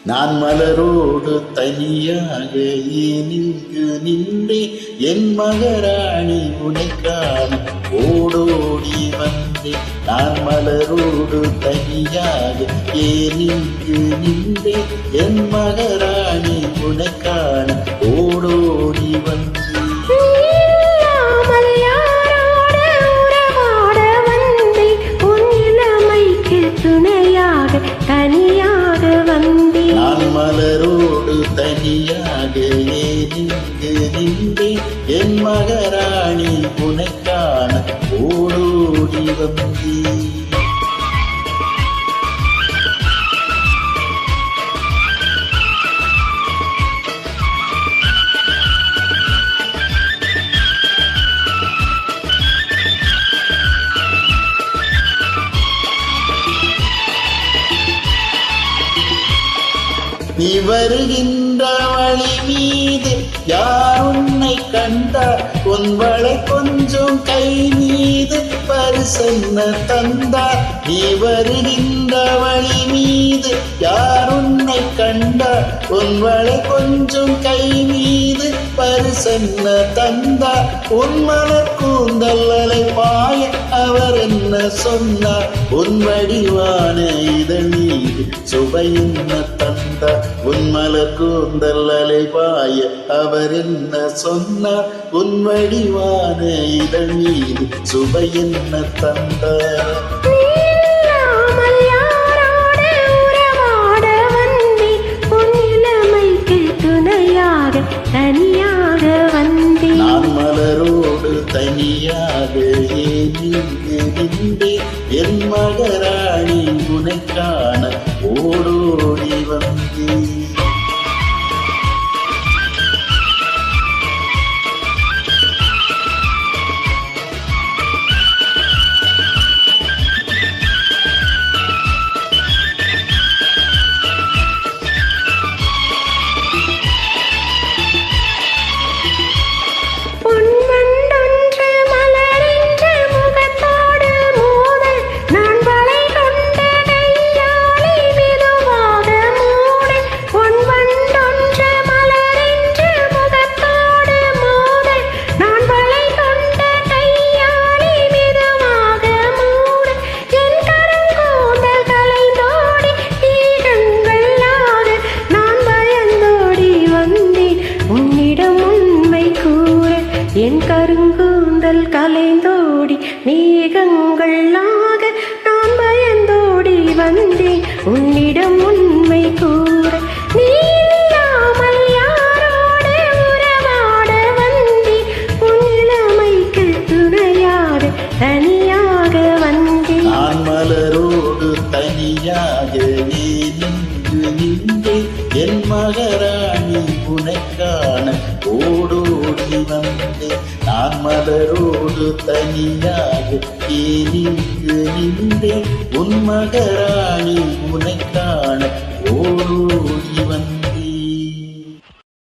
நான் மலரோடு தனியாக ஏனிங்கு நின்றே என் மகராணி உனைக்கான ஓடோடி வந்தேன். நான் மலரோடு தனியாக ஏனிங்கு நின்றே என் மகராணி உனைக்கான ஓடோடி வந்தேன். தனியாக வந்தேன். நான் மலரோடு தனியாக ஏனிங்கு நின்றேன் என் மகராணி உனைக்கான ஓடோடி வந்தேன். நீ வருகின்ற வழி மீது யார் உன்னை கண்டார் உன் வளை கொஞ்சம் கை மீது பரிசென்ன தந்தார். நீ வருகின்ற வழி மீது யார் உன்னை கண்டார் உன் வளை கொஞ்சம் கை மீது பரிசென்ன தந்தார். உன் மலர் கூந்தல் அலை பாய அவர் என்ன சொன்னார் உன் வடிவான இதழ் மீது சுவை என்ன தந்தார். உன் மலர் கூந்தல் அலை பாய அவர் என்ன சொன்னார் உன் வடிவான இதழ் மீது சுவை என்ன தந்தார். தனியாக வந்தேன். நான் மலரோடு தனியாக ஏனிங்கு நின்றேன் என் மகராணி உனைக்கான ஓடோடி வந்தேன். என் கருங்கூந்தல் கலைந்தோடி மேகங்களாக நான் பயந்தோடி வந்தேன் உன்னிடம் உண்மை கூற. நீ இல்லாமல் யாரோடு உறவாட வந்தேன் உன் இளமைக்கு துணையாக தனியாக வந்தேன். நான் மலரோடு தனியாக நின்று நின்றேன் என் மகராணி உனைக்கான ஓடோடி வந்தேன். நான் மலரோடு தனியாக ஏனிங்கு நின்றேன் உன் மகராணி உனைக்கான ஓடோடி